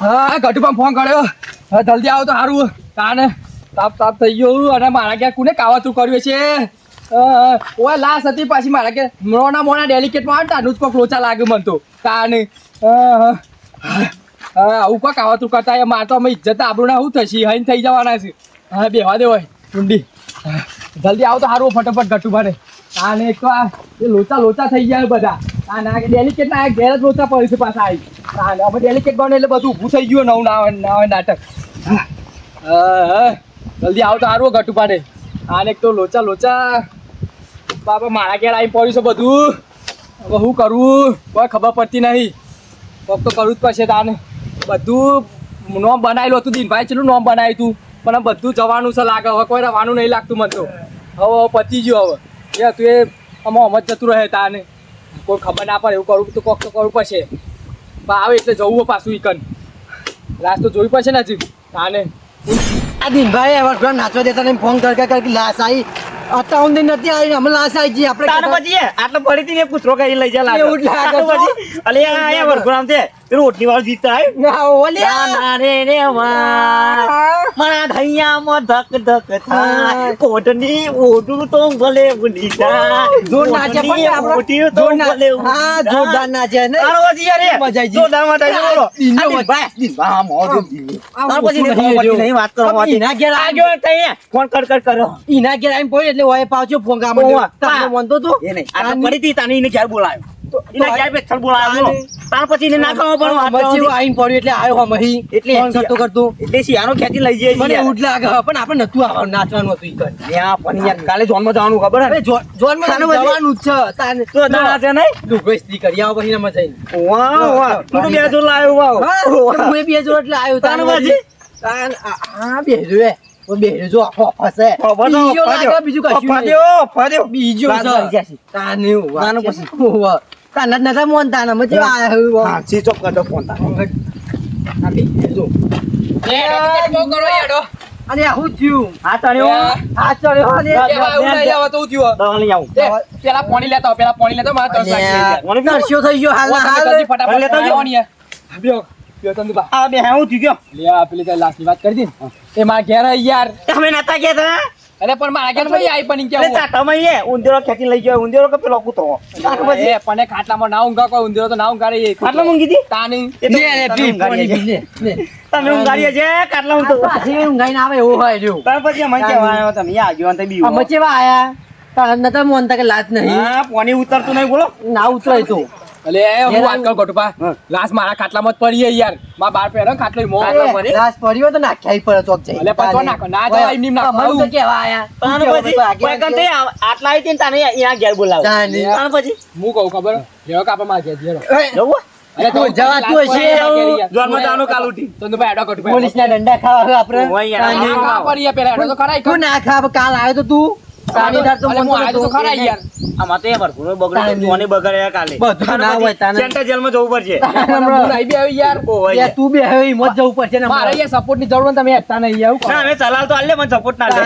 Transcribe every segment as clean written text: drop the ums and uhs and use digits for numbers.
હા ગટુમાં ફોન કર્યો. હા જલ્દી આવો તો સારું. કાને તાપ થઈ ગયો અને મારા ક્યાં કોને કાવતરું કર્યું છે. ઓય લાશ હતી પાછી મારા કે મોના ડેલિકેટમાં આવે તાનું જ કોક લોચા લાગે મને તો કાને. આવું કોક કાવતરું કરતા મારે તો અમે ઇજ્જત આપણું શું થશે હઈને થઈ જવાના છે. હા બેવા દે હોય ટુંડી. જલ્દી આવો તો સારું ફટાફટ ગટુ ભરે. આને એક તો આ લોચા થઈ જાય બધા. આ ના ડેલિકેટ ના ઘેર જ લોચા પડે છે પાછા આવી. અમે ડેલિકેટ બને એટલે બધું ઊભું થઈ ગયું નવું ના નાટક. જલ્દી આવો તો સારું ગટુ પાડે. આને એક તો લોચા બાપા મારા ઘેર આવી પડ્યું છે બધું. હવે શું કરવું કોઈ ખબર પડતી નહીં. કોક તો કરવું જ પડશે. તાને બધું નોમ બનાવેલું હતું દિનભાઈ ચેલું નોમ બનાવ્યું હતું પણ બધું જવાનું છે લાગે. હવે કોઈ રવાનું નહીં લાગતું મને તો. હવે પતી ગયું હવે તું એ આમાં જ જતું રહે. તાને કોઈ ખબર ના પડે એવું કરવું તો કોક તો કરવું પડશે. આવે એટલે જવું પાછું ઈકન લાશ તો જોવી પડશે ને હજી. તાને આ દિનભાઈ હવે નાચવા દેતા નહીં ફોન કર લાશ આવી અત્યાર સુધી નથી આવી અમે લાશ આવી જઈએ આપણે પછી આટલો પડી ને કૂતરો કરી લઈ જાય એવું જ લાગે પછી અલે આ વરઘોડામ છે પેલું ઓટની વાળું જીતતા આવ્યું રે મારા ધૈયામાં ધક ધક થાય કોટની ઓઢું તો ભલે ઉડી જાય જોર નાચે પણ આપણે તો ભલે હા જોરદાર નાચે ને આરો જી રે મજા આવી જોરદાર મજા આવી બોલો ભાઈ બા મોજો તાર પછી નહીં વાત કરો ઈના ઘેર આગળ તઈ ફોન કર કરો ઈના ઘેર આવીને પોઈ એટલે ઓય પાવજો ફોન કામ તમને મનતો તું એ નહીં આ પડી તી તાને એને ક્યારે બોલાવ્યો ઈના ક્યારે પેછળ બોલાવ્યો તાર પછી એને ના ખાવા પણ વાત પછી આવીને પડ્યો એટલે આવ્યો મહી એટલે ફોન કરતો એટલે શિયાનો ખેંચી લઈ જઈએ મને એવું જ લાગે પણ આપણે નતું આવવાનું નાચવાનું હતું ઈ યા પણ યાર કાલે જોનમાં જવાનું ખબર હે જોનમાં જવાનું જ છે તાને તો ના છે નહીં તું ગોસ્તી કરી આવો પછી નમ જઈને વાહ તું બે જો લાવ્યો વાહ હું બે જો એટલે આવ્યો તાન પછી તાન હા બે જો ઓ બે જો ફસે બીજો લાગે બીજું કશું ફાડ્યો બીજો છે તાને વાનો પછી તાન નતા મોન તાન મજે આયો હા સી ચોક કરતો ફોન તા આ બે જો બહુ કરો યાડો. અને આ હું થયું હા તણ્યો આ ચડ્યો અને એવું નહીં આવે તો થયું. દવા લઈ આવું પેલા પાણી લેતા મારા તરસ લાગી. મને નરસ્યો થઈ ગયો હાલ હાલ ફટાફટ લેતા લેતા આવવાની યાર. બ્યો તંદુબા આ બે હું થઈ ગયો લે આ પેલી તારી લાસ્ટની વાત કરી દી ને. એ મારા ઘેર આઈ યાર. તમે નતા ગયા અરે પણ મારા ઘેર ભાઈ આઈ પણ તા કેવું ચાટામાં એ ઉંદેરો ખેંચી લઈ ગયો ઉંદેરો કે પેલો કૂતરો એ પણ ખાટલામાં ના ઊંઘા કોઈ ઉંદરો તો ના ઊંઘાડે એ આટલા મૂંગી દી તાની લે લે પી પાણી પી લે તમે ઊંઘાડીએ છે કાટલા ઊંઘ તો પાછી ઊંઘાઈને આવે એવું હોય જો તાર પછી મને કેવા આવ્યો તમે યા આગેવાન તે બી અમે ચેવા આયા તાન નતા મોનતા કે લાત નહીં હા પાણી ઉતરતું નહીં બોલો ના ઉતરાય તો અલે હું વાત કર ગોટુપા લાસ મારા ખાટલામાં જ પડી યાર મારા બાર પહેરો ખાટલો મો લાશ પડ્યો તો નાખ્યા પર ચોક જાય અલે પતો નાખો ના જવાય એમ નાખો અમારું તો કેવા આયા તાર પછી કોઈ કંતે આટલા આવી તને અહીંયા ઘેર બોલાવ તાર પછી હું કહું ખબર જેવો કાપા માં ઘેર જેરો જવું અરે તું જવા તું હશે જોનમાં જાનું કાલ ઉઠી તો ભાઈ એડો ગોટુપા પોલીસ ના દંડા ખાવા આપણે ઓય યાર ના કા પડી પેલા એડો તો ખરાઈ તું ના ખા કાલ આવ્યો તો તું તાનીદાર તો અલે હું આજો તો ખરાઈ યાર આમાં તો એ ભરપૂર બગડે જોને બગડે કાલે બધું ના હોય તાને સેન્ટર જેલમાં જવું પડશે હું આવી બે યાર યાર તું બે હવે મત જવું પડશે ને મારે યાર સપોર્ટ ની જરૂર તમે હેતા નહીં આવું ના હવે ચલાલ તો આલે મને સપોર્ટ ના લે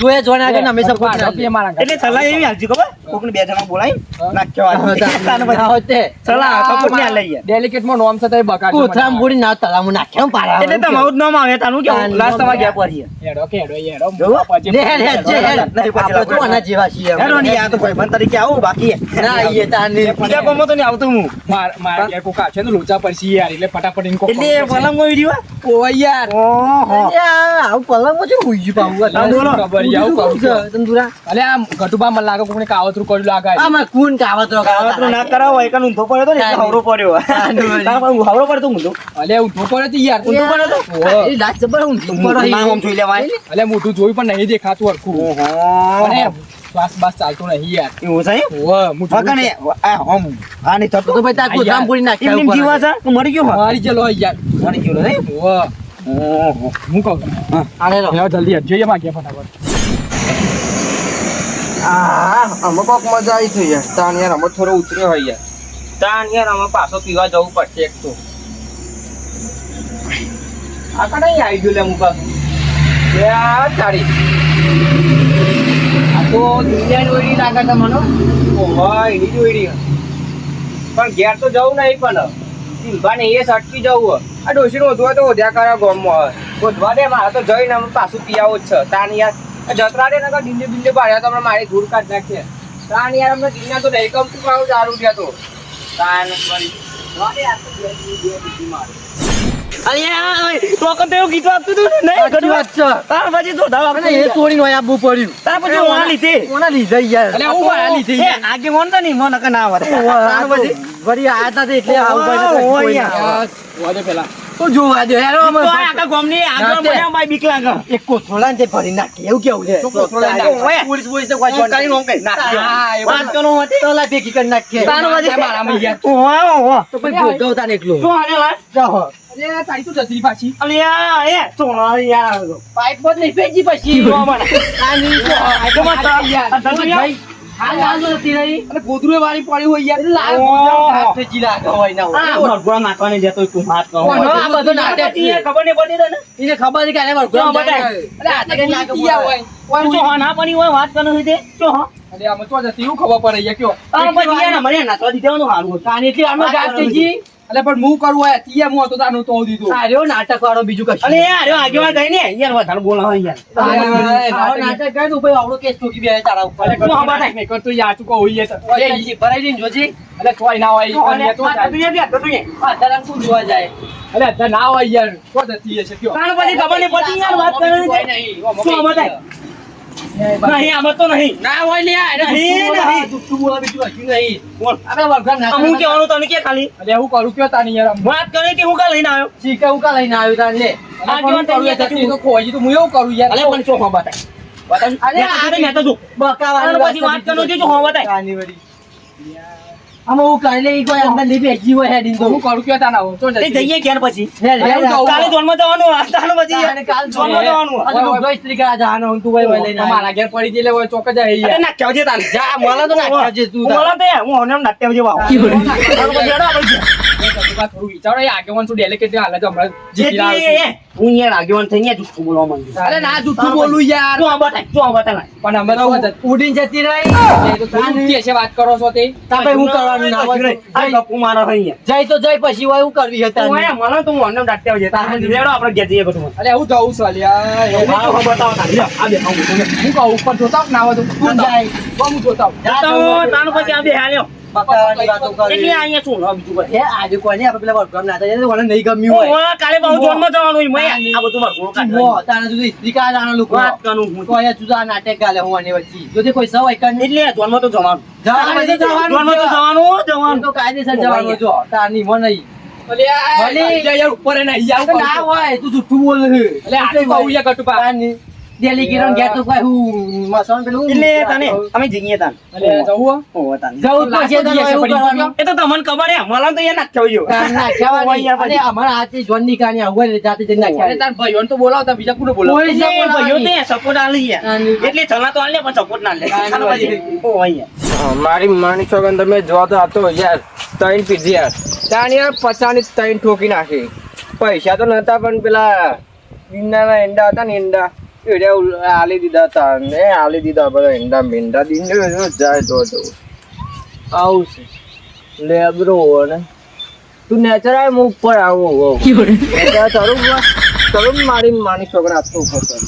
જોએ જોને આગળ અમે સપોર્ટ આપીએ મારા એટલે સલાહ એવી હાલજી ખબર કોકને બે જણા બોલાઈ નાખ્યો હોતે સલાહ સપોર્ટ ને લઈએ ડેલિકેટ માં નોમ છે તો બકાડ કોથરામ પૂરી ના તલામુ નાખ્યા પારા એટલે તમારું નામ આવે તાનું કેવું લાસ્ટ તમારે ગયા પડીએ હેડો કે હેડો હેડો લે લે જે આપણે તો આના જેવા છીએ હેડો ની આ તો ભાઈ બન તરીકે આવું બાકી ના આઈએ તાને બીજા કોમો તો નહીં આવતું હું મારા યાર કોકા છે ને લોચા પડશે યાર એટલે ફટાફટ ઇનકો એટલે પલંગ માં વિડિયો ઓય યાર ઓહો આવું પલંગ છે ઉઈ પાવું ખબર આવું કહું છું તંદુરા અલે આમ ઘટુબા મને લાગે કોને કાવતરું કર્યું લાગે આમાં કોણ કાવતરો કાવતરું ના કરાવો એક ઊંધો પડ્યો તો ને એટલે હવરો પડ્યો તાર પણ હવરો પડતો ઊંધો અલે ઊંધો પડ્યો તો યાર ઊંધો પડ્યો તો એ લાજ જબર હું નામ આમ જોઈ લેવાય અલે મોઢું જોઈ પણ નહીં દેખાતું હરખું ઓહો અને શ્વાસ બાસ ચાલતો નહીં યાર એવું છે ઓહ મોઢું વકને આ હમ આ ની થતો તો ભાઈ તાર કોથરામ પૂરી નાખ્યા એમ જીવા છે મરી ગયો મારી ચલો યાર મરી ગયો રે ઓહ ઓહો હું કહું આને રો હેડો જલ્દી હેડ જોઈએ માં ગયા ફટાફટ અમે કોક મજા આવી છે યાર તાન યાર અમે થોડો ઉતર્યો હોય યાર તાન યાર અમે પાછો પીવા જવું પડશે એક તો આ કને આવી ગયું લે મુકા યાર તારી આ તો દુનિયા જોઈ લાગે છે મને ઓહો એની જોઈ પણ ઘેર તો જવું નહીં પણ ટીમ્બાને એ સટકી જવું આ ડોશીને ઓધવા તો ઓધ્યા કરે ગોમમાં ઓધવા દે મારે તો જઈને અમે પાછું પીયાવો જ છે તાન યાર જતરા દે નકર ડીંડે બીંડે પાડ્યા તો હમણાં મારી ધૂળ કાઢ નાખીએ તાન યાર અમને ડીંડા તો નહીં કમતું મારું દારૂ થયા તો તાન વળી જવા દે આ તો બે બીજી મારે અલ્યા તો કતે એવું ગીત વાગતું હતું ને સાચી વાત છે. તાર પછી તો દાવા અને એ છોડીને હોય આબુ પડ્યું. તાર પછી ઓના લીધે કોના લીધે યાર? અલ્યા હું વાળા લીધી એ આગે મોન તો નહીં મોન કે ના આવે તાર પછી વળી આયા તા તે એટલે આવું ભાઈ ઓય કોઈ યાર. ના. વાદે પેલા તો જોવા દે યાર તો અમે આખા ગામની આગળ મને મારી બીક લાગે એક કોથળા ને તે ભરી નાખે એવું કેવું છે? કોથળા ને નાખે. ઓય. પોલીસ પોલીસ તો કોઈ જોડ કરી નો કે હા, એવું વાત કરો હતી તોલા ભેગી કરી નાખે. તાર પછી મારામાં યાર. ઓય ઓય તો પછી ભોગવ તાને એકલો. તો આને વાત જાઓ. અરે તારી તો જતી પાછી અલ્યા એ સોના યાર પાઇપ જ નહીં ભેજી પછી. નો મને આ નહીં તો. આગળ તો યાર. ભાઈ, હાલ હાલ નથી રહી. અને ગોદરું વાળી પડી હોય યાર લાલ ઓહો. ગોળા હાથ ભેજી લાગે હોય ના હોય. આ ભરગુઆ નાખવાને જતો તું હાથ કહો ઓહો, આ બધું નાટક છે. ખબર નહીં પડી તને એને ખબર છે કે આને વળગું જો બતાય. જાય. અરે આ તો લાગે લાગે ભૂલી ગયા હોય તું જો હા ના પડી હોય વાત કરનો હોય તે જો હા અરે આમાં ચો જતી એવું ખબર પડે યાર કયો આ પછી એને મને નાખવા દીધેવાનું હારું હતું. કાને એટલે આમાં ગાત થઈ ગઈ. અલે પણ હું કરું હોય તીએ હું હતો તાનું તો દીધું આ રહ્યો નાટક વાળો બીજું કશું અરે યાર જો આગેવાન કઈ ને યાર વધારે બોલાવા યાર આવો નાટક કરે તો ભાઈ આવડો કેસ ઠોકી બે તારા ઉપર. અરે તું હંભા થાય. નહીં કરતો યાર તું કહો હોય તો એ ઈ ભરાઈ દઈને જોજે. અલે ચોય ના હોય અને ઈ તો આ તું યાર તું યાર આ તારા કોણ જોવા જાય? અલે અત્યારે ના હોય યાર ચો જતી હશે કયો તાણ પછી ખબર નહીં પડતી યાર વાત કરવાની છે. શું હંભા થાય? નહીં આમાં તો નહીં ના હોય ને યાર. નહીં, નહીં. જુઠ્ઠું બોલા બીજું કશું નહીં. બોલ. આપણે વળગાડ આ નાખવાના. હું કહેવાનું તને કે ખાલી અલે હું કરું કયો તાની યાર આમ? વાત કરી હતી હું કા લઈને આવ્યો શીખે હું કા લઈને આવ્યો તાન લે. અલે પણ હું કરું યાર જતી તો ખોઈ તો હું એવું કરું યાર અલે પણ શું હંભા થાય બતાવ. અરે અરે મેં તો જો બકાવાની તાણ પછી વાત કરનો છે જો હંભા થાય કાની વળી. આમાં હું કાલે ઈ કોઈ અંદર લીધી બેસી હોય હેડિંગ તો. હું કરું કયો તાના હું ચો તે જતી જઈએ ક્યાં પછી હેડ, હેડ, જાઉં. કાલે જોનમાં જવાનું આ તાણ પછી અને કાલ જોનમાં જવાનું આજે લુગડો ઇસ્ત્રી કરવા જવાનો હું તું ભાઈ ભાઈ લઈને આવ્યો. મારા ઘેર પડી ગયેલે હોય ચોક જ આવી અરે યાર નાખ્યા છે તાને જા મને તો નાખ્યા છે તું તાર. બોલો તે હું ઓને નાટ્યા છે બાપ તાણ પછી હેડો આપણે થોડું વિચારો એ આગેવાન શું ડેલિકેટ હાલે તો હમણાં જીતી લાવે છે. જેથી હું યાર આગેવાન થઈ યાર જુઠ્ઠું બોલવા માંગુ અરે ના જૂઠું બોલું યાર શું હંભા થાય શું હંભા થાય પણ અમે તો ઉડીને જતી રહી. એ તો થોડું કે વાત કરો છો તે તાર ભાઈ હું કરવાનું ના હોય તો આ ગપ્પુ મારો હોય જઈ તો જઈ પછી હોય હું કરવી હતા તું આયા મને તો હું ઓને નાટ્યા છે તારે લેડો આપણે ઘેર જઈએ બધું અરે હું જઉં છું અલ્યા એ મારો હંભા બતાવો તારે લ્યો આ બે આવું હું કહું ઉપર જોતા હોઉં કે ના હોય તો તું જાય. તો હું જોતા હોઉં. બતાવો તાણ પછી આ બે હાલ્યો બકાવાની વાતો એટલે કરી. અહીંયા શું લો બીજું બધું હે આજે કોને આપણે પેલા વળગાડ નાતા જઈને મને નહીં ગમ્યું હોય. ઓય કાલે બહુ જોનમાં જવાનું હોય મેં આ બધું મારું કાઢવાનું મો તારા સુધી ઇસ્ત્રી કરવા જવાનો લોકો. વાત કરું હું તો અહીંયા જુદા નાટક ગાલે હું આની વચ્ચે. જો તે કોઈ સવાય કર નહીં. એટલે જોનમાં તો જવાનું જવાનું તો જવાનું જોનમાં તો છે. જવાનું હું જવાનું તો કાયદેસર જવાનું છો. તારની મન નહીં. અલ્યા ભલે. યાર ઉપર એને અહીંયા તો હું ના કહું છું. હોય તું જુઠ્ઠું બોલ છે. એટલે આટલું કહું યાર કટુપા તારની દિલ્હી કિરણ ઘેર તો કોઈ હું મસાણ પેલું એટલે તને અમે જઈએ તાન અલ્યા જવું હો? ઓય તાન જવું જ પડશે તારે એવું કરવાનું. એ તો તમને ખબર હે મને તો એ નાખ્યો ગયો તાર નાખ્યાવાની. અને અમારા હાથે જોનની કહાની આવું હોય ને જાતે જઈને અરે નાખ્યા. તાર ભાઈઓને તો બોલાવતા બીજા કોને બોલાવ કોઈ જ એટલે ભાઈઓ બોલાવાની. તે સપોર્ટ આલી યાર એટલે ચલા તો આલે પણ સપોર્ટ ના લે તાન પછી. ઓય યાર મારી માની છોકન તમે જોવા તો હતો યાર ત્રણ પીધી યાર ત્યાં યાર 50 ની ત્રણ ઠોકી નાખી પૈસા તો નતા પણ પેલા ઈંડાના ઈંડા હતા ને ઈંડા એડ્યા આલી દીધા હતા ને આલી દીધા બધા ઈંડા મીંડા દીને જાય તો આવું છે લેબરો ને તું નેચર આવે હું ઉપર આવું હોઉં તરું મારી માની છોકરા આપતું ઉપર કર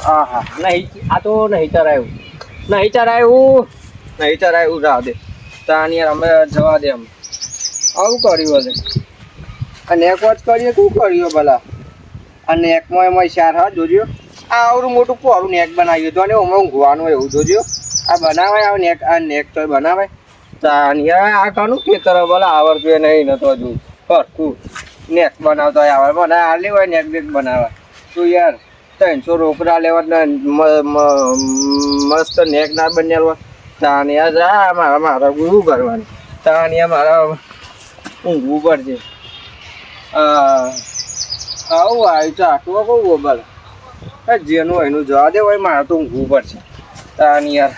હા હા નહીં આ તો નહીં ચરાયું નહીં ચરાયું રાહ દે તાન યાર અમે જવા દે અમે આવું કર્યું હશે અને એક વાત કરીએ શું કર્યું ભલા અને એકમાં એમાં ચાર હા જોજો આ આવડું મોટું પોરું નેક બનાવ્યું હતું અને એમાં ઊંઘવાનું એવું જોજો આ બનાવાય આ નેક તો બનાવાય તાન યાર આ કાનું ખેતર ભલા આવડતું એ નહીં નતો હજુ ફરતું નેક બનાવતા હોય આવડે બનાવે આલી હોય નેક બેક બનાવે તું યાર 300 રોકડા લેવા ને મસ્ત નેક ના બન્યા તાન યાર જા મારા ગુરુ કરવાનું તાન યાર મારા ઊંઘવું પડશે આવું આવ્યું ચાટવા કહું બોલ જેનું એનું જવા દે હોય મારે તો ઊંઘવું પડશે તાન યાર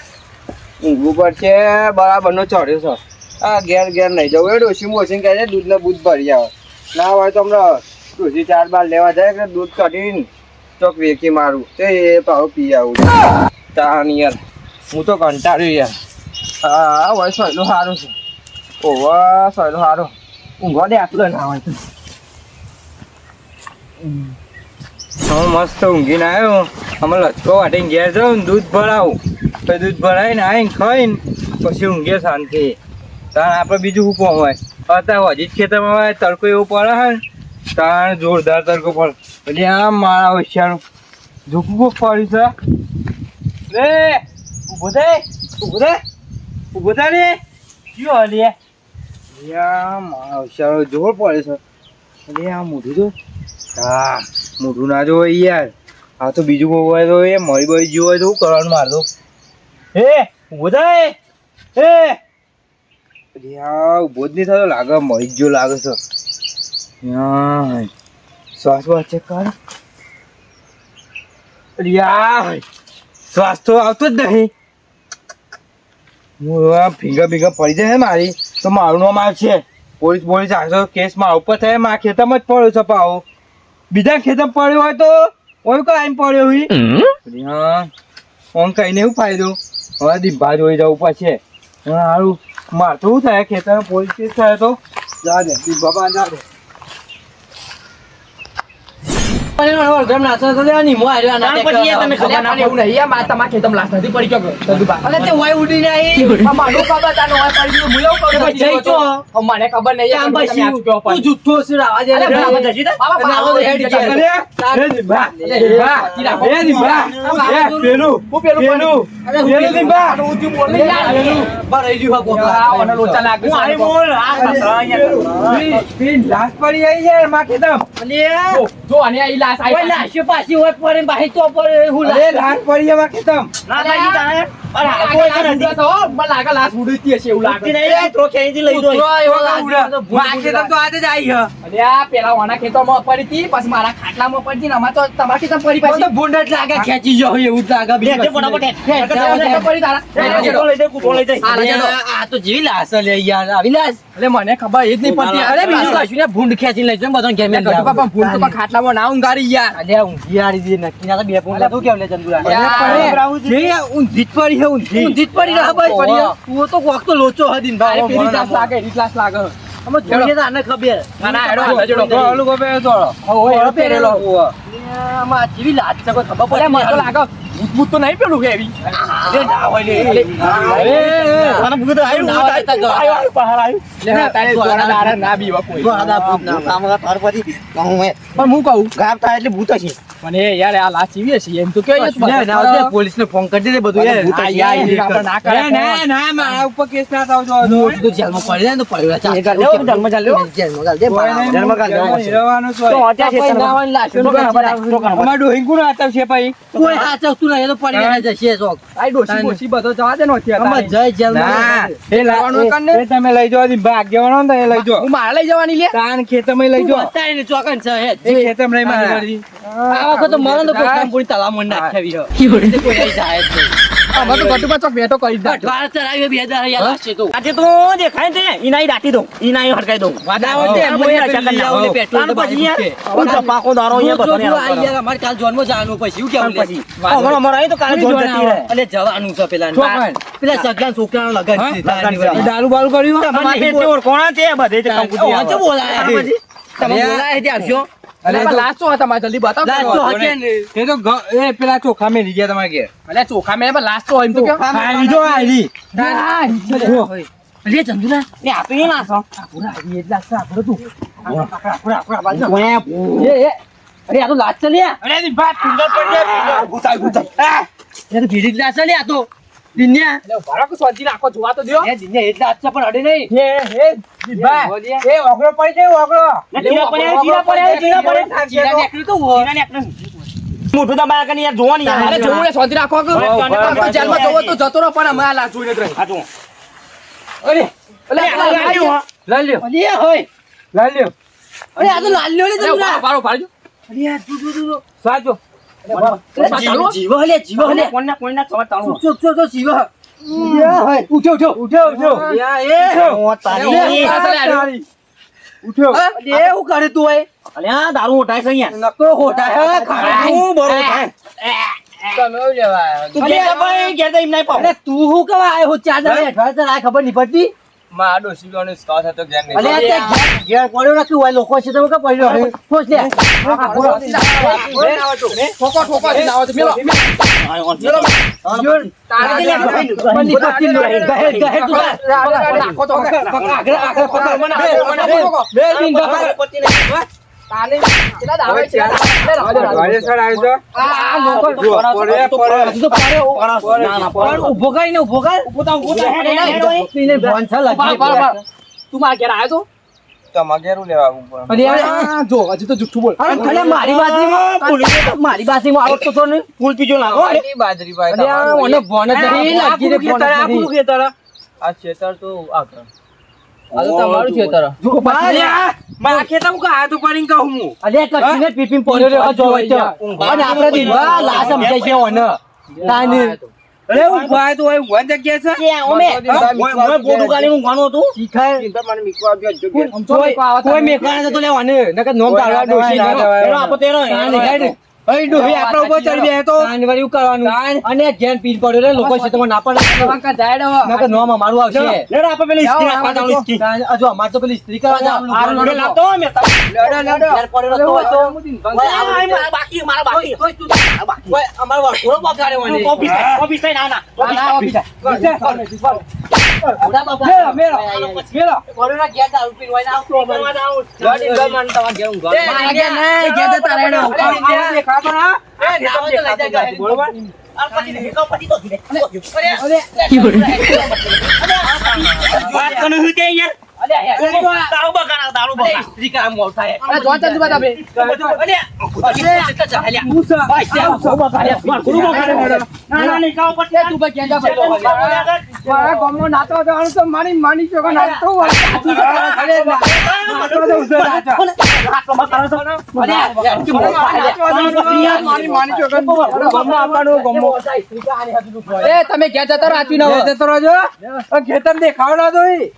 ઊંઘવું પડશે બરાબરનો ચડ્યો છે આ ઘેર નહીં જવું એ ડોસી મોસી કહે છે દૂધને બૂધ ભરી આવે ના હોય તો હમણાં ડોસી 4 બાર લેવા જાય કે દૂધ કાઢીને ચોક વેચી મારું તે એ પાછું પી આવું તાન યાર હું તો કંટાળ્યું યાર હા હોય સહેલું સારું છે ઓવા સહેલું સારું ઊંઘવા દે આપણે ના હોય તો. હું મસ્ત ઊંઘીને આવ્યો. અમે લચકો વાટીને ઘેર જાઉં ને દૂધ ભરાવું. પછી દૂધ ભરાવીને આવીને ખાઈને પછી ઊંઘે શાંતિ. તાણ આપણે બીજું શું કોમ હોય? અત્યારે હજી જ ખેતરમાં હોય તડકો એવો પડે છે ને તાણ જોરદાર તડકો પડે. એટલે આમ મારા હોશિયારું ઝૂકવું પડ્યું છે. રે ઊભો થાય ઊભો થાય રે કયો હલી મારા હોશિયારો જોર પડે છે. એટલે આ મોઢું તો હા મોઢું ના જોવે યાર. આ તો બીજું કોઈ હોય તો એ મરી બરી જીવ હોય તો શું કરવાનું મારતો? હે ઊભો થાય હે ઉભો જ નહીં થતો લાગે મરી જ જો લાગે છે. શ્વાસ વાત ચેક કર. શ્વાસ તો આવતો જ નહીં. હું ફિંગર બિંગર પડી જાય મારી તો મારું નામ આવશે. પોલીસ આવશે કેસ મારા ઉપર થાય. મારા ખેતરમાં જ પડ્યો છે પાવો. બીજા ખેતર પડ્યો હોય તો ઓય કઈ આવીને પડ્યો હોય. આમ કહીને એવું ફાયદો હવે દીભા જોઈ જવું પડશે. સારું માર તો શું થાય ખેતરમાં પોલીસ કેસ થાય તો જા દે દીભા જા દે. વરઘોડામાં નાચવા તો લેવાની, મોં હાર્યો આ નાટક પછી એ તમે ખબર અલ્યા, પણ એવું નહીં, યાર, તમારા ખેતરમાં લાશ નથી પડી ગયો ચંદુભા. અલે તે હોય ઉડીને આવી. પણ મને ખબર તાનો હોય પડી ગયું, હું એવું કહું છું, જઈ તો. હવે મને ખબર નહીં, યાર, આમ તમે પછી આ ચૂક્યો તું પણ. જુઠ્ઠો છે, રાવા દે. અરે, અરે, બાબા, બાબા, જજી દે. બાબા, અને આવો તો હેડ ગયા. અરે, દીભા. જો અને આ લાશ ઓય આવી લાશ્યો પાછી હોય પડે ને બાહી તો પડે, હું લાશ. ના ભાઈ તારે અરે આ કોઈ નથી. મને લાગે લાશ ઉડતી હશે એવું લાગે. નહીં તો ખેંચી લઈ કૂતરો જોઈ. એવો લાગે. અરે આ પેલા વાના ખેતરમાં પડી હતી, પછી મારા ખાટલામાં પડી હતી ને અમાર તો તમારા ખેતરમાં પડી પાછી. ભૂંડ જ લાગે, ખેંચી જો એવું જ લાગે. લે, બીજું તે ફટાફટ હેડ. હેડ, ખેતરમાં પડી તારા. કૂતરો લઈ દે, કૂતરો લઈ દે. હા, લઈ જાઓ. આ તો જેવી લાશ લે યાર, આવી લાશ. એટલે મને ખબર એ જ નહીં પડતી. અરે બીજું કશું ને, ભૂંડ ખેંચી લઈ જાય બધાને ઘેર મેં ગઢુ બાપા ભૂલ તો પણ ખાટલામાં ના ઊંઘાડી યાર. અરે ઊંઘી આરી દી નક્કી ના તો બે ભૂંડ તું કેમ લે ચંદુરા? યાર, ઊંધી જ પડી હે, ઊંધી જ પડી રહે ભાઈ. પડી હે. તું તો કોક તો લોચો હદીન અરે ભાઈ. પેલી ક્લાસ લાગે, એની ક્લાસ લાગે. અમે જોઈએ તો આને ખબર. ના, ના, હેડો, હાલો, જોડો. હવે હેડો પહેરેલો. આમાં આ જેવી લાજ છે કોઈ ખબર અરે મને તો પડે લાગે ભૂત તો નહીં પેલું હેવી. ના હોય લે. મને ભૂત આવ્યું, ના ભૂત હોય તો આવ્યું, આવ્યું, બહાર આવ્યું. લે, તારે દ્વારા દાડા ના બીવા કોઈ. ગોળાદા ભૂત ના. કામમાં તાર પછી કહું મેં. પણ હું કહું ગામ થાય એટલે ભૂત હશે. મને યાર આ લાશ ચીવી હશે એમ તો કે પોલીસ ને ફોન કરી દે બધું યાર. આ યાર, એ આપણે ના કરે ફોન. મારા ઉપર કેસ ના થાવ જો તો જેલમાં પડી જાય ને તો પડી જાય. લેવો, જન્મ ચાલ લેવો. જેલમાં ગાલ દે. જન્મ કાલ જવાનું છે. તો અત્યારે કોઈ ખેતરમાં. નાવાની લાશો કોઈ હાચવતું નહીં, એ તો પડી જાય જશે શોખ. આ ડોશી બોશી બધો જવા દે નો અમે જય જેલમાં. તમે લઈ જાઓ ભાગ જવાનો ને એ લઈ જાઓ. હું મારે લઈ જવાની લે. તાન ખેતરમાં લઈ જાઓ. બતાવીને ચોકન છે હે. એ ખેતરમાં નહીં મારે. આ વખત તો મને તો પોતાની પૂરી તલામણ નાખી આવી છે. કોઈ અહીં જાય જ નહીં. અમે તો ગટુમાં ચોક બેઠો કરી દે. અઠવાડિયે ચડાવ્યો 2000 યાર લાશે તો. આજે તો દેખાય ને તે ઈનાઈ દાટી દઉં, ઈનાઈ હડકાઈ દઉં. તાર પછી યાર, હું ચપાકો દારો અહીંયા બધાને હેરાન કરે. અમારે કાલ જોનમાં જવાનું પછી શું કેવું પછી અમારે અહીં તો કાલે જોર જતી રહે. એટલે જવાનું છે પેલા ચોકન. પેલા સગલા છોકરાનો લગન છે. તારની લગન છે. વળી. દારૂ બારૂ કર્યું તમારે તે ઓળખોણા છે બધે જ કંકુતી વાંચો આવે. બોલાય તાર પછી? તમે બોલાય છે આવશો. અરે લાશ તો હતા મારે જલ્દી બતાવ. લાશ તો હકે ને. એ તો એ પેલા ચોખા મેં લઈ ગયા તમારે ઘેર. અલ્યા ચોખા મેં પણ લાશ તો એમ તો કે આલી જો આલી. અરે ચંદુરા એ આ તો એ ના છો. અરે આ તો લાજ છે લ્યા. અરે ની વાત ફિંગર પડી જાય. ગુતાય ગુતાય. એ તો ભીડી જ લાજ છે લ્યા આ તો. દિન્યા એટલે ઉભા રહો, શાંતિથી આખો જોવા તો દ્યો. એ દિન્યા એટલા હાથ છે પણ અડે નહીં. એ ઓગળો પડી જાય ઓગળો. ચીરા પડ્યા, ચીરા પડ્યા, ચીરા પડ્યા. ચીરા નીકળ્યું તો હોય. ચીરા ને એકને. મોઢું દબાયા કરીને યાર જોવો ને યાર. અરે જોવું ને શાંતિ રાખો કે આમ તો જેલમાં જવો તો જતો રહો પણ અમે આ લાશ જોઈને જ રહી. આ જુઓ. અરે અરે આ લાગ્યું હો. લઈ લ્યો અલી એ હોય. લઈ લ્યો. અરે આ તો લાલ્યો ને અરે ચંદુરા. પાડો પાડજો. અરે આ તું સાચો. જીવો હલે જીવો હલે. કોઈના સવાર તાળું. ચો જીવો. ઉઠો યા એ. ઓ તારી. ઉઠો. અરે એવું કરે તું હોય. અલ્યા દારૂ ઉઠાય છે અહીંયા. નકો હોટા હે ખાડા. હું બરો થાય. તમે લેવા. તું ઘેર જા ભાઈ, ઘેર જા એમ નહીં પાવ. અરે તું હું કવા આયો હો 4 દાડે 18 આ ખબર નહીં પડતી. મારા ડોશીઓનો સ્કોચ હતો ઘેર નહીં. અલે આ તે ઘેર પડ્યો નથી હોય લોકો છે તો કે પડ્યો હે પૂછ લે વાલેસર આવ્યો છો? ઉભો કરીને ઉભો કર ભોન છે લાગી તું મારા ઘેર આવ્યો તો તમારે ઘેરું લેવા આવવું પડે. અરે આ જો હજી તો જુઠ્ઠું બોલ અરે ભલે મારી બાજરીમાં આવતો તો ને ફૂલ પીજો લાગો આટલી બાજરી ભાઈ અરે આ તમારી. ઓને ભોન જ નહીં લાગી રે ભોન જ નહીં. આ ખેતર તો આગળ. આ તો તમારું ખેતર જો બાર મારા ખેતર કા હાથ ઉપાડીને કહું હું અરે કચ્છીને પીપીમ પડ્યો રે જો વચ્ચે અને આપણે દીવા લા સમજાય છે ઓને તાની અરે હું ભાઈ તો હું જગ્યા છે ઓમે હું બોડું ગાલીનું ગાણો હતું શીખાય મને મીકવા આપજો જો. કોઈ મેકાણે તો લેવાને નકર નોમ તાળવા ડોશી એનો આપો તેનો અઈ ડોહી આપણા ઉપર ચડી જાય તો કાનવારી એવું કરવાનું અને જેન પીર પડ્યો રે લોકો છે તો ના પડે નકર નોમ અમારું આવશે લેડો આપો પેલી સ્ત્રી આપવા જાવ સ્ત્રી હજુ અમાર તો પેલી સ્ત્રી કરવા જવાનું આરો લડો લાતો મે ઘેર પડેલો તો હોય તો મારા બાકી ઓય અમાર વાળો બગાડે હોય ને કોપી સાઈ ના પડેલા ઘેર દારૂ પીને હોય ને આવતો વાત કનું હું કે યાર દારૂ બગાડા દારૂ બગાડા સ્ત્રી કા મોલ થાય તમે ક્યાં જતા રહો? આચી ના હોય. ખેતર દેખાવ ના જોઈ.